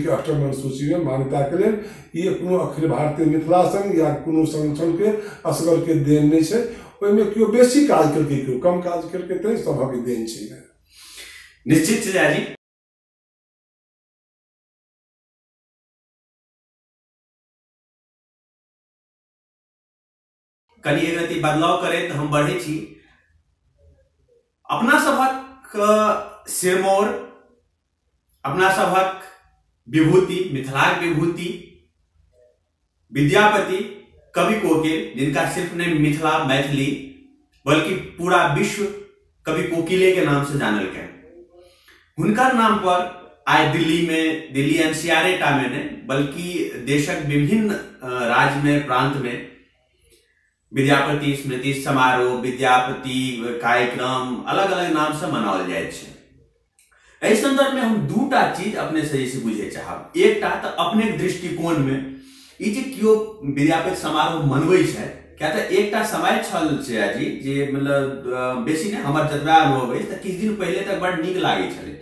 के अष्टम अनुसूची में मान्यता के लिए ये कोनो अखिल भारतीय मिथिला संघ या कोनो संगठन के असगर के देन नहीं है। ओहिमे क्यों बेसी काज करके क्यों कम काज करके तो सभक देन है। निश्चित जी कनी एक रति बदलाव करे तो हम बढ़े छी अपना सभक सिरमौर अपना सभक विभूति मिथिलाक विभूति विद्यापति कवि कोकिल जिनका सिर्फ नहीं मिथिला मैथिली बल्कि पूरा विश्व कवि कोकिले के नाम से जानल गए। उनका नाम पर आज दिल्ली में दिल्ली एनसीआर में नहीं बल्कि देशक विभिन्न राज्य में प्रांत में विद्यापति स्मृति समारोह विद्यापति कार्यक्रम अलग अलग नाम से मनाओल जाए छे। एहि संदर्भ में हम दूटा चीज अपने से जैसे बुझे चाहब। एकटा तो अपने दृष्टिकोण में ई जे कियो विद्यापति समारोह मनबै छै क्या तो एकटा समय छल छै जी जे मतलब बेसी ने हमर जतबा अनुभव अछि त किछ दिन पहले तक बड़ नीक लागे छले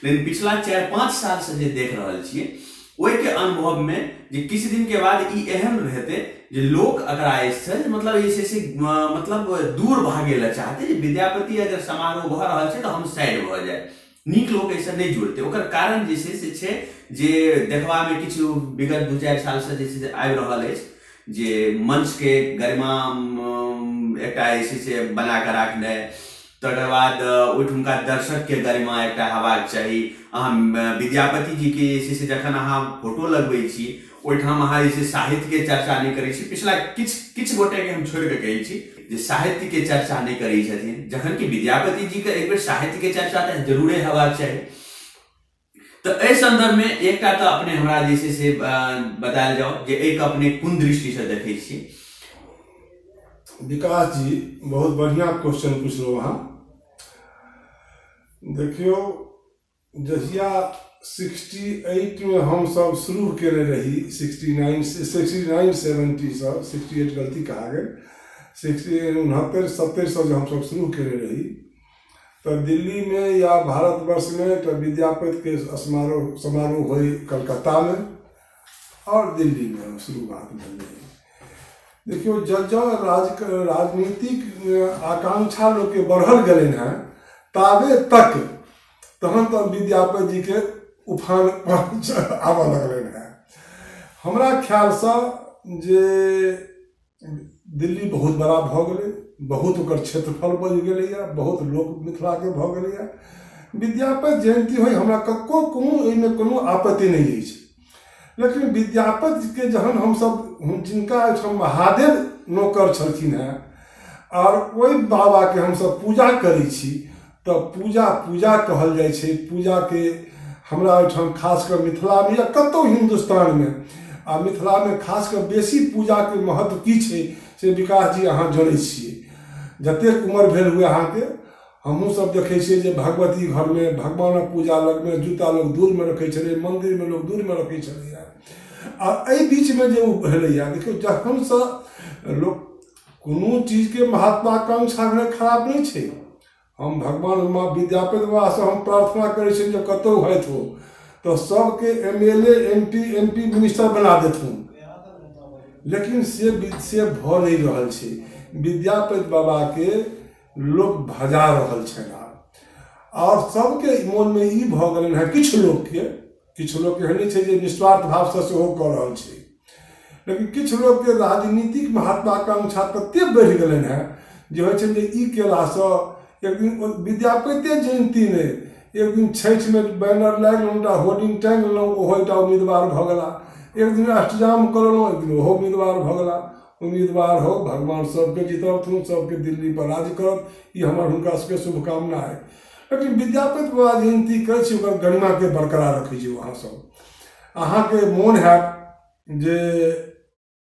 लेकिन पिछला 4-5 साल से जे देख रहल छियै ओहि के अनुभव में जे किछ दिन के बाद ई एहन रहते जे लोग अकरा से मतलब ऐसे मतलब दूर भागे ला चाहते जे विद्यापति अगर समारोह भ रहल छै तो हम साइड भ जाए नीक लोग ऐसे नहीं जुड़ते। ओकर कारण जे छै जे देखबा में किछु विगत 2-4 साल से जे आबि रहल अछि जे मंच के गरिमा एकटा ऐसे बना के राखने तकर बाद ओहिठुमका दर्शक के गरिमा एकटा हेबाक चाही। अहाँ विद्यापति जी के जखन अहाँ फोटो लगबै छी ओहिठाम अहाँ जैसे साहित्य के चर्चा नहीं करै छी। पिछला किछ गोटे के हम छोड़ के कहै छी जे साहित्य के चर्चा नहीं करै छथिन जखन कि विद्यापति जी के एक बेर साहित्य के चर्चा तो जरूरे हेबाक चाही। तो एहि संदर्भ में एकटा तो अपने हमरा जैसे से बतायल जाओ जे एक अपने कोन दृष्टि से देखै छी। विकास जी बहुत बढ़िया क्वेश्चन पूछलो अहाँ। देखियो जहिया 68 में हम सब शुरू केने रही 69 70 से 68 गलती कहा गए 69 से जो हम सब शुरू केने रही तो दिल्ली में या भारतवर्ष में तो विद्यापति के समारोह हुई कलकत्ता में और दिल्ली में शुरुआत बन रही। देखियो जब राजनीतिक आकांक्षा लोग के बढ़ल गए हैं ताबे तक तहन तो विद्यापति जी के उफान आवा लगल है। हमरा ख्याल से जे दिल्ली बहुत बड़ा भ गए बहुत ओकर क्षेत्रफल बढ़ गए बहुत लोक मिथिला के भ गए विद्यापति जयंती हो हमरा कक्को कोनो आपत्ति नहीं है। लेकिन विद्यापति के जहन हम सब जिनका महादेव नौकर छलखिन है और वही बाबा के हम सब पूजा करै छी तो पूजा कहल जाय छै। पूजा के हमरा ओहिठाम खासकर मिथिला में या कतौ हिंदुस्तान में आ मिथिला में खासकर बेसी पूजा के महत्व की छै से विकास जी अहाँ जानै छियै। जतेक उम्र भेल हुए अहाँ के हमहूँ सब देखे छियै जे भगवती घर में भगवानक पूजा लग में जूता लोग दूर में रखे छलै मंदिर में लोग दूर में रखे छलै आ एहि बीच में जो भेलैया देखियो जखन से लोग कोनो चीज के महत्वाकांक्षा खराब नहीं छै। हम भगवान माँ विद्यापति बाबा से हम प्रार्थना करे छी जो कतौ होत हो तो सबके MLA MP मिनिस्टर बना देथुन लेकिन से भ नहीं रहल छै। विद्यापति बाबा के लोग भजा रहल छला और सबके मन में ई भ गेलन है किछ लोग के एहन छै जे निस्वार्थ भाव से सेहो क रहल छै लेकिन किछ लोग के राजनीतिक महत्वाकांक्षा तते बढ़ गेलन है जे होइ छै जे ई केला से एक दिन विद्यापति जयंती में एक दिन छठ में बैनर लाग होर्डिंग टांग ओहोटा उम्मीदवार भ गला एक दिन अष्टजाम करलहुँ एक दिन ओहो उम्मीदवार भ गला। उम्मीदवार हो भगवान सबके जितबथुन सबके दिल्ली पर राज करत ये हमार हुनका सबके शुभकामना है। लेकिन विद्यापति बाबा जयंती करे छी ओकर गरिमा के बरकरार रखै छी। वहाँ सब अहाँ के मोन है जे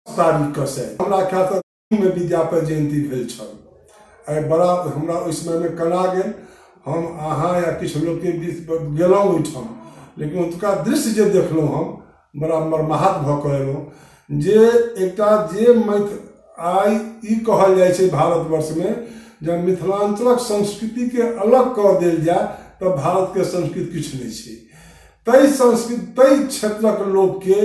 तारीख से हमरा ख्याल से में विद्यापति जयंती भेल छल बड़ा हमरा उस समय में कला गेल हम अहाँ या किछ लोग के बीच गेलहुँ ओहिठाम लेकिन ओतुका दृश्य जे देखलहुँ हम बड़ा मर्माहत भ के एलहुँ जे एकटा जे आई ई कहल जाय छै भारतवर्ष में जब मिथिलांचलक संस्कृति के अलग कर देल जाए तब भारत के संस्कृति किछु नहीं छै। तई संस्कृति तई क्षेत्रक लोग के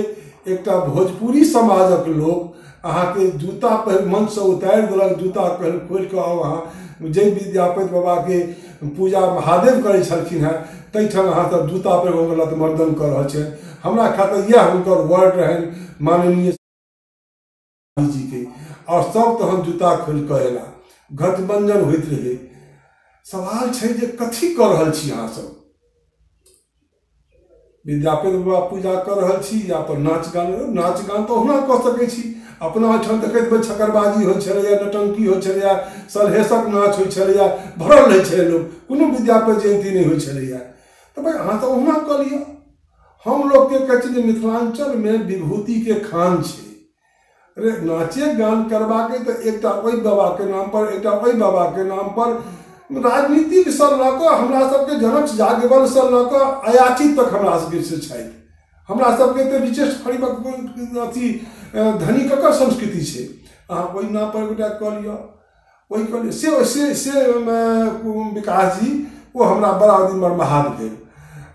एकटा भोजपुरी समाजक लोग अहाँ के जूता पहिर मंच से उतारि देलक, जूता पहिर खोल के आओ अहाँ जय विद्यापति बाबा के पूजा महादेव करे छलखिन है तई ठाम अहाँ सब जूता पहिर गलत मर्दन कर रहल छै। हमरा खातिर यह हुनकर वर्ड रहन माननीय जी के, और सब तहन जूता खोल के एला, गठबंधन होइत रहे। सवाल छै जे कथी कर रहल छी अहाँ सब? विद्यापति बाबा पूजा कर रहल छी या पर नाच गान तो ओना कऽ सकै छी। अपना ओहिठाम देखैत हेबै छकरबाजी होइ छलैया, नटंकी होइ छलैया, सलहेसक नाच होइ छलैया, भरल रहै छलै लोग, कोनो विद्यापति जयंती नहीं होइ छलैया। तो भाई अहाँ तो ओना कऽ लिअ। हम लोग के कहै छी मिथिलांचल में विभूति के खान छै। अरे नाचे गान करबा के तो एकटा ओहि बाबा के नाम पर, एकटा ओहि बाबा के नाम पर राजनीतिक से लऽ कऽ हमरा सबके जनक जागवल से लऽ कऽ अयाचित तक हमरा सबके से छथि। हमरा सबके तो विशेष फरीबक अथी धनिकक संस्कृति छै। अहाँ ओहि नाम पर गोटा कऽ लिअ, ओहि कऽ लिअ। से विकास जी वो हमरा बड़ा दिन मरमहाल भेल।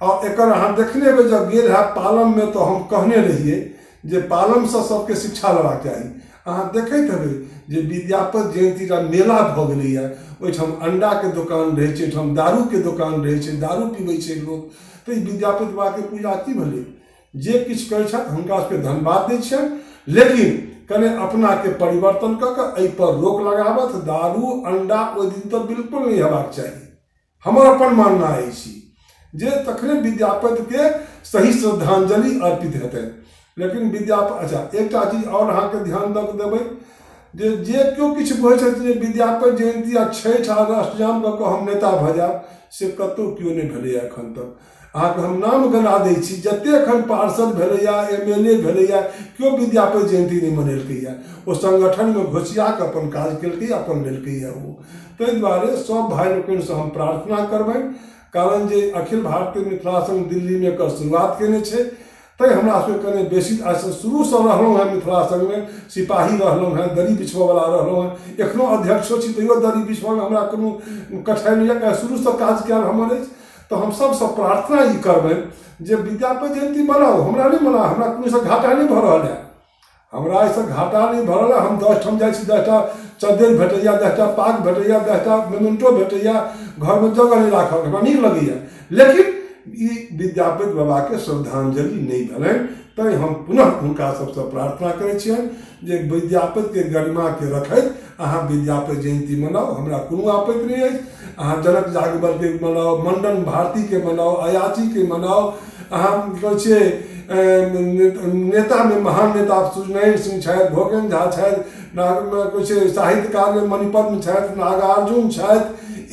और एकर अहाँ देखने हेबै जब गेल है पालम में तो हम कहने रहिए जे पालम से सबके शिक्षा लेबाक चाही। अहाँ देखैत हेबै जे विद्यापति जयंती का मेला भऽ गेलैया, ओहिठाम अंडा के दुकान रहै छै, ओहिठाम दारू के दुकान रहै छै, दारू पीबै छै लोग। तो विद्यापति बाबा के पूजा की भेलै? जे किछु करै छथि हुनका सबके धन्यवाद दै छियनि, लेकिन कने अपना के परिवर्तन कऽ कऽ एहि पर रोक लगाबत। दारू अंडा ओहि दिन तो बिल्कुल नहीं हेबाक चाही। हमर अपन मानना अछि जे तखने विद्यापति के सही श्रद्धांजलि अर्पित हेतै। लेकिन विद्यापति अच्छा एकटा चीज और अहाँ के ध्यान दऽ देबै जे केओ किछु कहै छथि जे विद्यापति जयंती आ छठि आ अष्टयाम कऽ कऽ हम नेता भऽ जायब, से कतहु केओ नहीं भेलैया एखन तक। अहाँके हम नाम गिना दै छी, जते एखन पार्षद भेलैया, MLA भेलैया, केओ विद्यापति जयंती नहीं मनेलकैया। ओ संगठन में घुसिया के अपन काज केलकै, अपन लेलकैया। ओ ताहि दुआरे सब भाई लोकनि से हम प्रार्थना करबनि, कारण जे अखिल भारतीय मिथिला संघ दिल्ली में एकर शुरुआत केने छै। तै हमरा सबके कने बेसी शुरू से रहलहुँ हैं मिथिला संघ में, सिपाही रहलहुँ हैं, दरी बिछबऽ वाला रहलहुँ हैं, एखनो अध्यक्षो छी तैयो दरी बिछबऽ में हमरा कोनो कठिनाई नहीं। शुरू से काज कयल हमर अछि। तो हम सबसे प्रार्थना ई करबनि जे विद्यापति जयंती मनाओ। हमरा नहीं मना, हमरा कोनो से घाटा नहीं भऽ रहल है, हमरा एहिसँ घाटा नहीं भऽ रहल है। हम 10 ठाम जाइ छी, 10टा चद्दरि भेटैया, 10टा पाग भेटैया, 10टा मेमेंटो भेटैया, घर में जगह नहीं राखल, हमरा नीक लगैया। लेकिन ई विद्यापति बाबा के श्रद्धांजलि नहीं भेलनि। तैं हम पुनः हुनका सबसे प्रार्थना करै छियनि जे विद्यापति के गरिमा के रखैत अहाँ विद्यापति जयंती मनाओ, हमरा कोनो आपत्ति नहीं अछि। अहाँ जनक जागवल के मनाओ, मंडन भारती के मनाओ, अयाची के मनाओ। अहाँ कहै छै नेता में महान नेता सुजनैन सिंह छथि, भोगेन झा छथि, कहै छै साहित्यकार में मणिपद्म छथि, नागार्जुन छथि,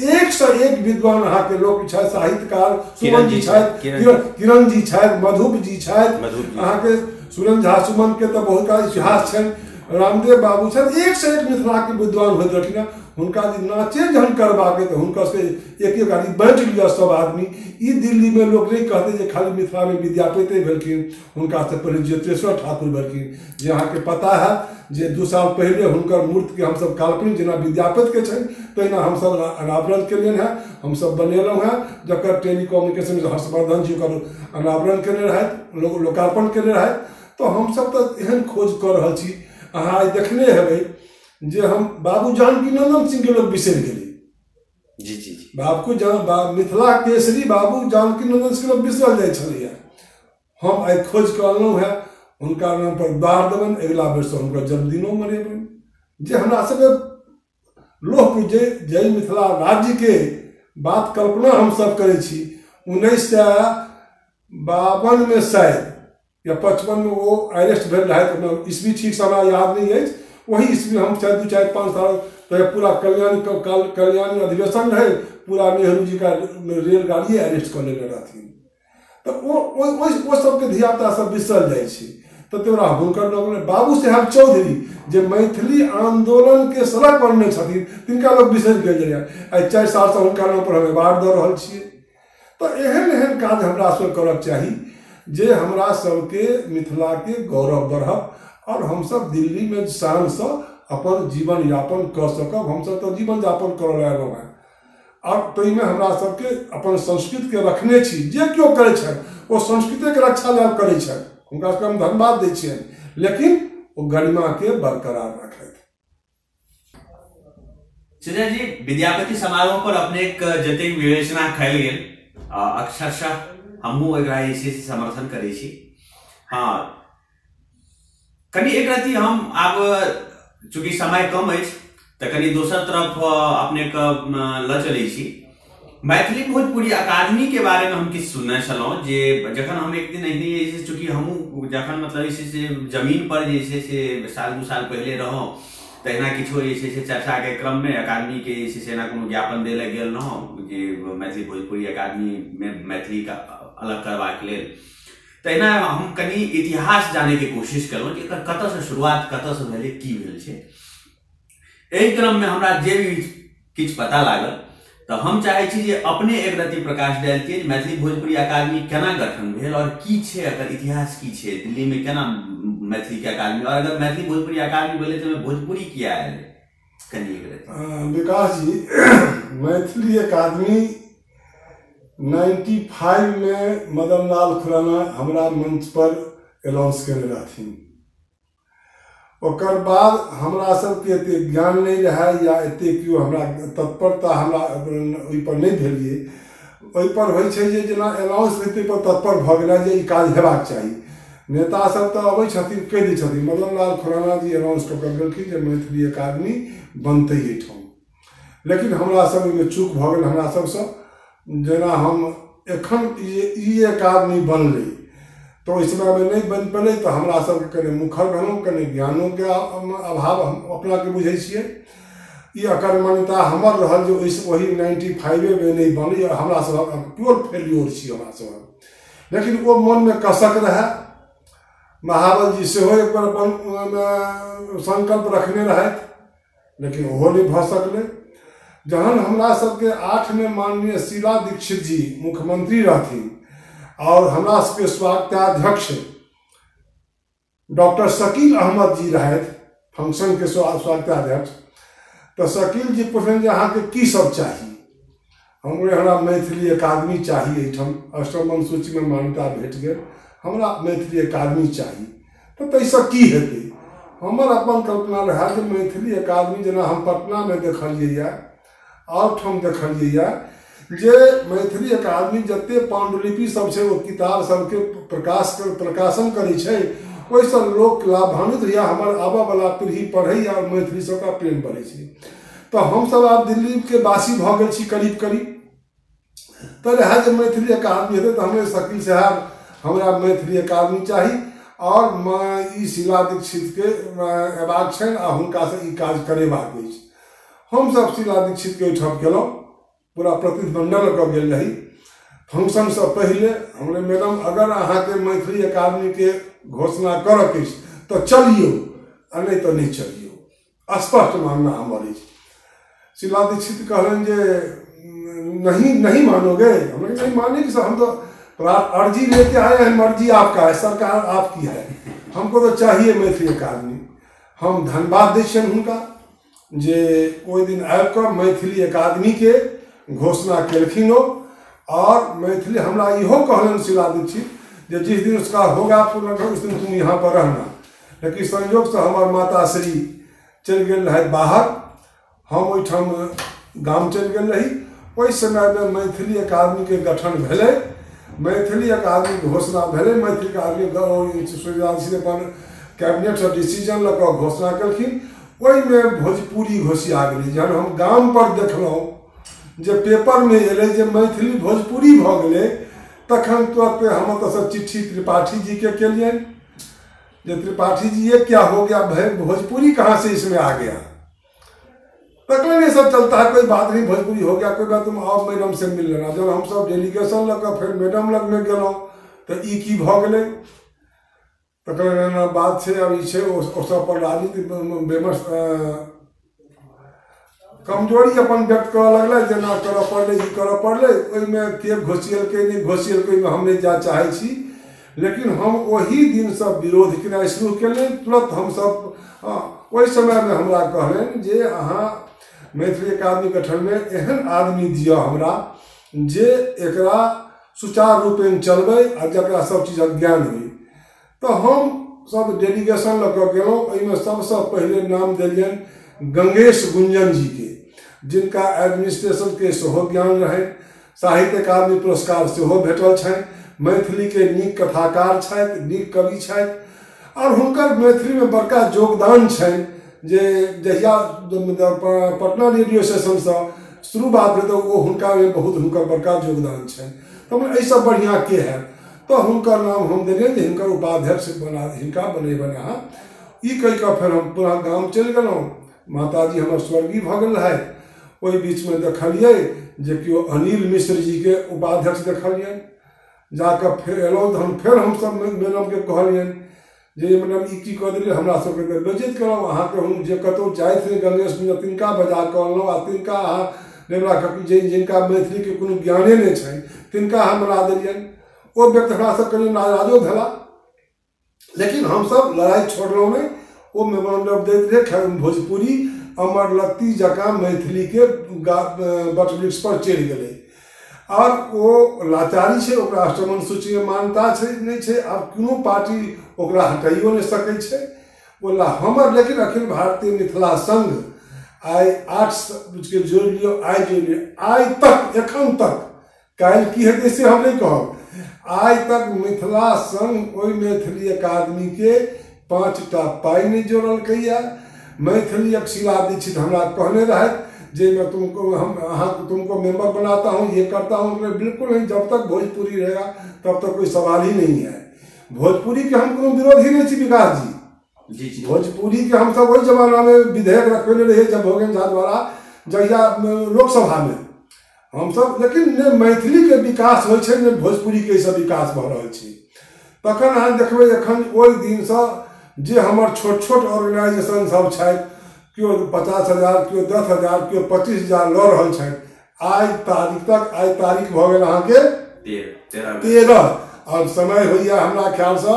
एक से एक विद्वान अहाँ के लोग छथि। साहित्यकार सुमन जी छथि, किरण जी छथि, मधुप जी छथि। अहाँ के सुरेंद्र झा सुमन के तो बहुत का इतिहास छनि, रामदेव बाबू छथि, एक से एक मिथिला के विद्वान होइत रहथिन। हुनका जे नाचे जहन करबाके तो हुनका से एक गाड़ी बाँटि लिअ सब आदमी। ई दिल्ली में लोग नहीं कहते जे खाली मिथिला में विद्यापति भेलखिन, हुनका से पहले ज्योतिषेश्वर ठाकुर भेलखिन। जे अहाँ के पता है जे 2 साल पहले हुनकर मूर्ति के हम सब काल्पनिक जेना विद्यापति के छनि तहिना हम सब अनावरण केलियनि हैं, हम सब बनेलहुँ हैं। जकर टेलीकम्युनिकेशन हर्षवर्धन जी ओकर अनावरण केने रहथि, लोकार्पण केने रहथि। तो हम सब तो एहन खोज कर रहल छी। अहाँ देखने हेबै जे हम बाबू जानकी नंदन सिंह के लोग बिसरि गेलै। जी मिथिला केसरी बाबू जानकी नंदन सिंह लोग बिसरल जाइ छलैया। हम आई खोज कऽ अनलहुँ हैं, हुनका नाम पर द्वार देबनि, अगिला वर्ष से हुनकर जन्मदिनो मनेबनि। जे हमरा सबके लोह पूजे जय मिथिला राज्य के बात कल्पना हम सब करै छी। 1952 में शायद या 55 में वो अरेस्ट भेल रहे, ईस्वी ठीक से हमरा याद नहीं है। वही ईस्वी हम शायद 2-4-5 साल तो पूरा कल्याणी अधिवेशन रहे, पूरा नेहरू जी का रेलगाड़ी अरेस्ट कर लेने रहथिन। तो वो सबके धियापुता सब बिसरल जाइ छै। तो तोरा हुनकर नाम बाबू साहेब चौधरी जे मैथिली आंदोलन के सड़क बनने छथिन, तिनका लोग बिसरि गेल। आई 4 साल से हुनका नाम पर हम अवार्ड दऽ रहल छियै। तो एहन एहन काज हमरा सब करक चाही जे हमरा सबके मिथिला के गौरव बढ़त और हम सब दिल्ली में शान से अपन जीवन यापन कर सकब। हम सब तो जीवन यापन कर रहे हैं और ताहि में हमरा सबके अपन संस्कृति के रखने छी। जे केओ करै छथि ओ संस्कृति के रक्षा लेल करै छथि, हुनका सबके हम धन्यवाद दै छियनि, लेकिन वो गरिमा के बरकरार रखथि। सुजय जी, विद्यापति समारोह पर अपने जतेक विवेचना कयल गेल, अक्षरशः हमहूँ एकरा इसी से समर्थन करै छी। हाँ, कनी एक रति हम आब चूंकि समय कम अछि तऽ कनी दोसर तरफ अपने ल चलै छी। मैथिली भोजपुरी अकादमी के बारे में हम किछु सुनने छलहुँ जे जखन हम एक दिन एहिने चूंकि हमहूँ जखन मतलब से जमीन पर जे छै से साल 2 साल पहले रहौं तहिना किछो जे छै से चर्चा के क्रम में अकादमी के जे छै से एना कोनो ज्ञापन दै लए गेल रहौं जे मैथिली भोजपुरी अकादमी में मैथिली का अलग करबाक लेल। तहिना हम कनी इतिहास जाने के कोशिश केलहुँ कि एकर कतऽ से शुरुआत कतऽ से भेलै, की भेल छै। एहि क्रम में हमरा जे भी किछु पता लागल तऽ हम चाहै छी जे अपने एक रति प्रकाश डालतियै जे मैथिली भोजपुरी अकादमी केना गठन भेल और की छै एकर इतिहास, की छै दिल्ली में केना मैथिली के अकादमी, और अगर मैथिली भोजपुरी अकादमी भेलै तऽ भोजपुरी किया आयल, कनी एक रति। विकास जी, मैथिली अकादमी 95 में मदन लाल खुराना हमरा मंच पर अनाउंस केने रहथिन। ओकर बाद हमरा सबके एते ज्ञान नहीं रहा या एते क्यों हमरा तत्परता हमरा ओहि पर नहीं भेलिए। ओहि पर होइ छै जे जेना अनाउंस हेतै पर तत्पर भऽ गेला जे ई काज हेबाक चाही। नेता सब तऽ अबै छथिन, कहि दै छथिन। मदन लाल खुराना जी अनाउंस कऽ गेलखिन जे मैथिली अकादमी बनतै एहिठाम, लेकिन हमरा सब में चूक भऽ गेल। हमरा सबसँ जेना हम एखन ई अकादमी बनलै तो इस समय में नहीं बन पेलै तो हमरा सबके कने मुखर भेलहुँ, कने ज्ञानों के अभाव हम अपना के बुझै छियै। ई अकर्मण्यता हमर रहल जे वही 95 में नहीं बनलै, हमरा सब प्योर फेल्योर छी हमरा सब। लेकिन वो मन में कसक रहे। महाबल जी सेहो एक बार अपन संकल्प रखने रहथि, लेकिन ओहो नहीं भऽ सकलै। जहन हमरा सबके 8 में माननीय शीला दीक्षित जी मुख्यमंत्री रहथिन और हमरा सबके स्वागताध्यक्ष डॉक्टर शकील अहमद जी रहथि फंक्शन के स्वागताध्यक्ष, तो शकील जी पूछलन जे अहाँके की सब चाही। हमरा मैथिली अकादमी चाहिए, एहिठाम अष्टम अनुसूची में मान्यता भेट गेल, हमरा मैथिली अकादमी चाही। तो तैसे की हेतै। हमर अपन कल्पना रहा जे मैथिली अकादमी जेना हम पटना में देखलिए और ठाम देखलिए जे मैथिली अकादमी जते पांडुलिपि सब छै, वो किताब सबके प्रकाशन करै छै, ओहिसँ लोक लाभान्वित होइया। हमर आबऽ वाला पीढ़ी पढ़ैया और मैथिली सबका प्रेम बढ़ै छै। तो हम सब आब दिल्ली के वासी भऽ गेल छी करीब करीब। तो रहा जे मैथिली अकादमी हेतै तो हमरे शकील साहब हमरा मैथिली अकादमी चाही और ई शीला दीक्षित के अयबाक छनि आ हुनका से ई काज करेबाक अछि। हम सब शीला दीक्षित के ओहिठाम गेलहुँ, पूरा प्रतिनिधिमंडल लऽ गेल रही। फंक्शन से पहले हमरे मैडम अगर अहाँके मैथिली अकादमी के घोषणा करऽ अछि तो चलियो आ नहीं तो नहीं चलियो, स्पष्ट मानना हमर अछि। शीला दीक्षित कहलन जे नहीं मानोगे। हमने नहीं मानेगी सर, हम तो अर्जी लेके आए हैं, मर्जी आपका है, सरकार आपकी है, हमको तो चाहिए मैथिली अकादमी। हम धन्यवाद दै छियनि हुनका जे ओहि दिन आबि कऽ मैथिली अकादमी के घोषणा केलखिन और मैथिली हमरा इहो कहलन शीला दीक्षित जे जिस दिन उसका होगा पूर्ण उस दिन तुम यहाँ पर रहना। लेकिन संयोग से हमार माता श्री चल गए रहे बाहर, हम ओहिठाम गाम चल गए रही। ओहि समय में मैथिली अकादमी के गठन भेलै, मैथिली अकादमी के घोषणा भेलै। मैथिली अकादमी सूर्यवंशी अपन कैबिनेट से डिसीजन लऽ कऽ घोषणा केलखिन। ओहि में भोजपुरी घोषिया गेलै। जहन हम गाम पर देखलहुँ जे पेपर में एलै जे मैथिली भोजपुरी भऽ गेलै, तखन तुरंत हम ओतऽ से चिट्ठी त्रिपाठी जी के केलियनि जे त्रिपाठी जी ये क्या हो गया, भोजपुरी कहाँ से इसमें आ गया। तकन ये सब चलता है, कोई बात नहीं, भोजपुरी हो गया, कोई बात, तुम आओ मैडम से मिल लेना। जब हम सब डेलीगेशन लऽ कऽ फिर मैडम लग में गेलहुँ तऽ ई की भऽ गेलै। तकर बात छै अब ई छै ओ सब पर राजनीति कमजोरी अपन व्यक्त करऽ लगलै, जेना करऽ पड़लै, ई करऽ पड़लै। ओहिमे के घोषियलकै नहीं घोषियलकै ओहिमे हम नहीं जा चाहै छी, लेकिन हम वही दिन सब विरोध केनाइ शुरू केलियनि। तुरंत हम सब ओहि समय में हमरा कहलनि जे अहाँ मैथिली अकादमी गठन में एहन आदमी दिया हमरा जे एकरा सुचारू रूपेण चलबै आ जकरा सब चीजक ज्ञान हुई। तो हम सब डेलीगेशन लऽ कऽ गेलहुँ। एहिमे सबसँ पहिले नाम देलियनि गंगेश गुंजन जी के, जिनका एडमिनिस्ट्रेशन के सेहो ज्ञान रहनि, साहित्य अकादमी पुरस्कार सेहो भेटल छनि, मैथिली के नीक कथाकार छथि, नीक कवि छथि, और हुनकर मैथिली में बड़का योगदान छनि जे जहिया पटना रेडियो स्टेशन से शुरुआत भेल तो वो हुनका में बहुत हुनकर बड़का योगदान छनि। तो ऐसा बढ़िया के है तो हुनकर नाम हम देलियनि जे हिनकर उपाध्यक्ष बना हिनका बनेबनि अहाँ। ई कहि कऽ फेर हम पुनः गाम चलि गेलहुँ। माताजी हमर स्वर्गीय भऽ गेल रहथि। ओहि बीच में देखलियै जे केओ अनिल मिश्र जी के उपाध्यक्ष देखलियनि। जाकर फिर एलहुँ तहन फेर हमसब मैडम के कहलियनि जे मैडम ई की कऽ देलियै, हमरा सबके तऽ बेइज्जत केलहुँ। अहाँके हम जे कतहु जाइत रही गंगेश गुंजन तिनका बजा कऽ अनलहुँ आ तिनका अहाँ जिनका मैथिली के कोनो ज्ञाने नहीं छनि तिनका हम बना देलियनि। ओ व्यक्ति हमरा सब कनि नाराजो भेला, लेकिन हम सब लड़ाई छोड़लहुँ नहीं। वो मेमोरेंडम दैत रहे भोजपुरी अमर लत्ती जकाँ मैथिली के बट वृक्ष पर चढ़ि गेलै। और वो लाचारी छै, ओकरा अष्टमन सूची में मान्यता छै नहीं छै, आब कोनो पार्टी ओकरा हटाइयो नहीं सकै छै। बोला हमर लेकिन अखिल भारतीय मिथिला संघ आई 8 के जोड़ लियो, आई जोड़ लियो, आई तक एखन तक काल की हेतै से हम नहीं कहब। आज तक मिथिला संघ ओहि मैथिली अकादमी के 5टा पाई नहीं जोड़लकैया। मैथिली अक्षिला दीक्षित हमरा कहने रहे जे मैं तुमको मेंबर बनाता हूँ, ये करता हूँ। मैं बिल्कुल नहीं, जब तक भोजपुरी रहेगा तब तक कोई सवाल ही नहीं है। भोजपुरी के हम कोनो विरोधी नहीं थी विकास जी। भोजपुरी के हम सब वही जमाना में विधेयक रखने रहे जब भोगेन झा द्वारा जहिया लोकसभा में हम सब, लेकिन ने मैथिली के विकास हो ने भोजपुरी के सब विकास भ रहा है। तखन अहाँ देखबै एखन ओहि दिन से जे हमर छोट छोट ऑर्गेनाइजेशन सब छथि, केओ 50,000, केओ 10,000, केओ 25,000 लऽ रहल छथि। आज तारीख तक, आज तारीख भऽ गेल अहाँके 13 और समय होइया हमरा ख्याल से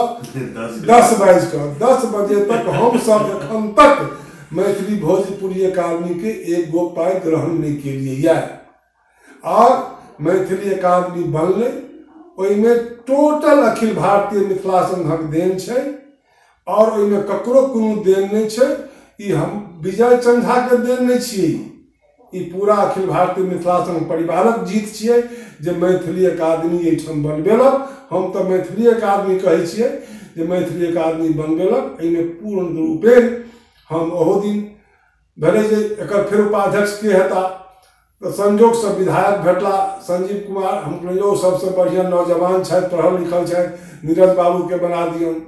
10 बजे तक हम सब एखन तक मैथिली भोजपुरी अकादमी के एक गो पाई ग्रहण नहीं केलिए। और मैथिली अकादमी बनले, ओहिमे टोटल अखिल भारतीय मिथिला संघक देन छै और ओहिमे ककरो कोनो देन नहीं छै। ई हम विजय चंद्र झा के देन नहीं छियै, ई पूरा अखिल भारतीय मिथिला संघ परिवारक जीत छियै जे मैथिली अकादमी एहिठाम बनबेलक। हम तो मैथिली अकादमी कहै छियै जे मैथिली अकादमी बनबेलक। एहिमे पूर्ण रूपेण हम ओहो दिन भेलै जे एकर फेर उपाध्यक्ष के हेता, तो संजोग से विधायक भेटला संजीव कुमार। हम कहलियै सबसे बढ़िया नौजवान छथि, पढ़ल लिखल छथि, नीरज बाबू के बना दियौन।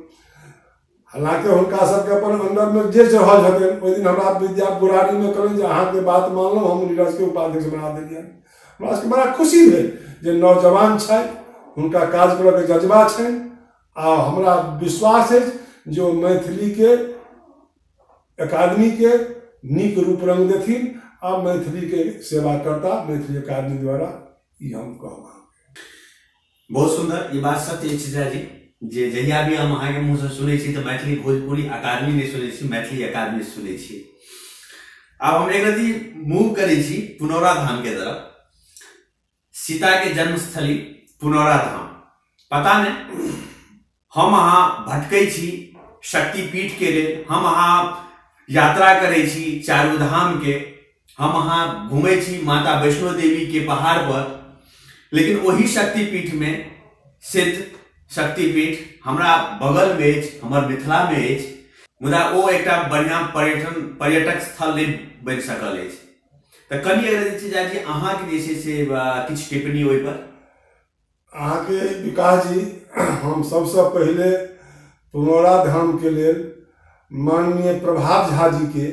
हालांकि हुनका सबके अपन अंदर में जे चढ़ल हथिन, ओहि दिन हमरा विद्या बुरारी में कहलनि जे अहाँके बात मानलहुँ, हम नीरज के उपाध्यक्ष बना देलियनि। हमरा सबके बड़ा खुशी भेल जे नौजवान छथि, हुनका काज करऽ के जज्बा छनि आ हमरा विश्वास है जो मैथिली के अकादमी के नीक रूप रंग देथिन आ मैथिली के सेवा करता मैथिली अकादमी द्वारा, ये हम कहब। बहुत सुंदर, ये बात सत्य है जी। जे जहिया भी हम अहाँ के मुँह से सुनै छी तो मैथिली भोजपुरी अकादमी नहीं सुनै छी, मैथिली अकादमी सुनै छी। अब हम एक रति मूव करै छी पुनौरा धाम के तरफ। सीता के जन्मस्थली पुनौरा धाम, पता नहीं हम अहाँ भटकै छी शक्तिपीठ के लेल, हम अहाँ यात्रा करै छी चारू धाम के, हम अहाँ घूमे छी माता वैष्णो देवी के पहाड़ पर, लेकिन वही शक्तिपीठ में सिद्ध शक्तिपीठ हमरा बगल में अछि, हमर मिथिला में अछि, मुदा ओ एकटा बढ़िया पर्यटक स्थल नहीं बनि सकल अछि। तो कनि जी अहाँ के जे छै से किछु टिप्पणी ओहि पर। अहाँ के विकास जी, हम सबसे पहले पुनौरा धाम के लेल माननीय प्रभात झा जी के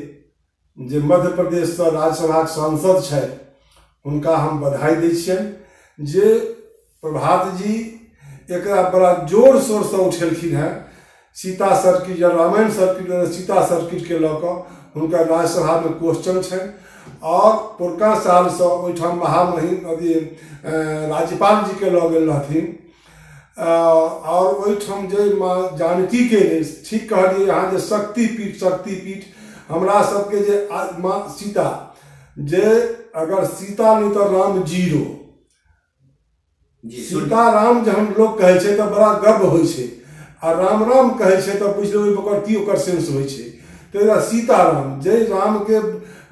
जे मध्य प्रदेश से राज्यसभा सांसद छै, उनका हम बधाई दै छियनि जे प्रभात जी एकरा बड़ा जोर शोर से उठेलखिन हैं। सीता सर्किट या रामायण सर्किट, सीता सर्किट के लऽ कऽ हुनका राज्यसभा में क्वेश्चन छनि और पुरका साल से ओहिठाम महामहिम अभी राज्यपाल जी के लऽ गेल रहथिन और ओहिठाम जे माँ जानकी के ठीक कहलिए यहाँ जे शक्तिपीठ हमरा सबके जे माँ सीता जे अगर सीता नहीं तो राम जीरो। सीता राम जे हम लोग कहे छे तो बड़ा गर्व होइ छे, आ राम राम कहे छे तो बुझ लेबै ओकर की ओकर सेंस होइ छे। तो सीता राम जे राम के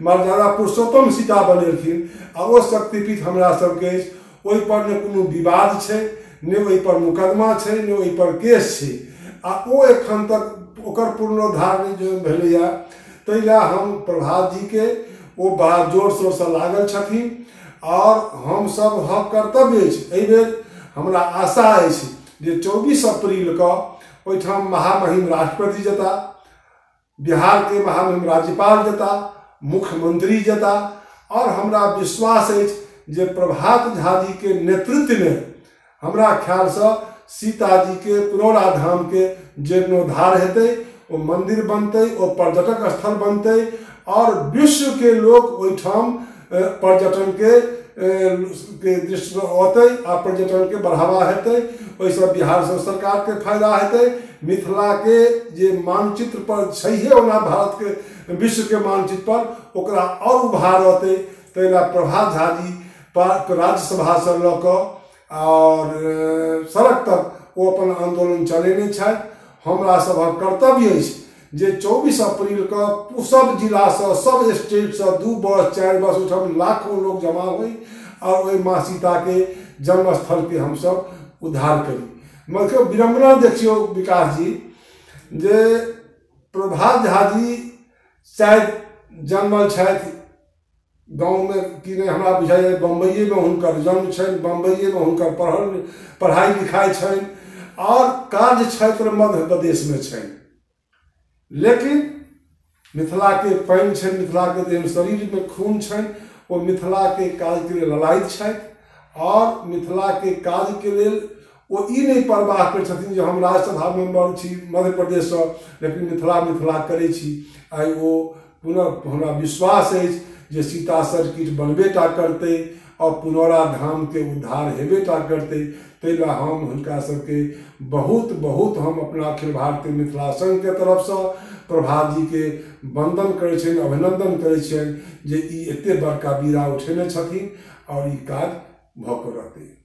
मर्यादा पुरुषोत्तम सीता बनेलखिन, आ ओ शक्तिपीठ हमरा सबके ओहि पर ने कोनो विवाद छे, ने ओहि पर मुकदमा छे, ने ओहि पर केस छे, आ ओ एखन तक ओकर पुनरुद्धार नहीं जो भेलैया। तैला हम प्रभात जी के वो बड़ा जोर शोर से लागल छथिन, और हम सब हक कर्तव्य अछि। एहि बेर हमरा आशा अछि जे 24 अप्रैल के ओहिठाम महामहिम राष्ट्रपति जेता, बिहार के महामहिम राज्यपाल जेता, मुख्यमंत्री जेता, और हमरा विश्वास अछि जे प्रभात झा जी के नेतृत्व में हमरा ख्याल से सीता जी के पुनौरा धाम के जीर्णोद्धार हेतै, वो मंदिर बनते, वो पर्यटक स्थल बनते, और विश्व के लोग ओहिठाम पर्यटन के दृष्टि अतै, आ पर्यटन के बढ़ावा हेतै। ओहिसँ बिहार सरकार के फायदा हेतै, मिथिला के जे मानचित्र पर छैहे ओना भारत के विश्व के मानचित्र पर ओकरा और उभार अतै। तैला प्रभात झा जी राज्यसभा से लऽ कऽ और सड़क तक वो अपन आंदोलन चलेने छथि। हमरा सभक कर्तव्य अछि जे 24 अप्रैल के सब जिला से, सब स्टेट से 2 बस 4 बस उठाम लाखों लोग जमा हुई, और वही माँ सीता के जन्मस्थल के हम सब उद्धार करी। मतलब विडम्बना देखियो विकास जी, जे प्रभात झा जी शायद जन्मल छथि गाँव में कि नहीं हमरा बुझाइए, बम्बई में हुनकर जन्म छनि, बम्बई में हुनकर पढ़ाई लिखाई छनि, और कार्य क्षेत्र मध्य प्रदेश में छनि। लेकिन मिथिला के पानि छनि, मिथिला के देह शरीर में खून छनि, वो मिथिला के काज के लिए ललायित छथि, और मिथिला के काज के लिए वो ई नहीं परवाह कर छथिन जे हम राज्यसभा मेंबर छी मध्य प्रदेश से, लेकिन मिथिला करे छी। आई वो पुनः हमरा विश्वास अछि जे सीता सर्किट बनबेटा करते, और पुनौरा धाम के उद्धार हेबेटा करते। तैला हम हुनका सबके बहुत बहुत हम अपना अखिल भारतीय मिथिला संघ के तरफ से प्रभात जी के वंदन करे छनि, अभिनंदन करे छनि जे ई एते बड़का बीड़ा उठेने छथिन, और ई काज भऽ कऽ रहतै।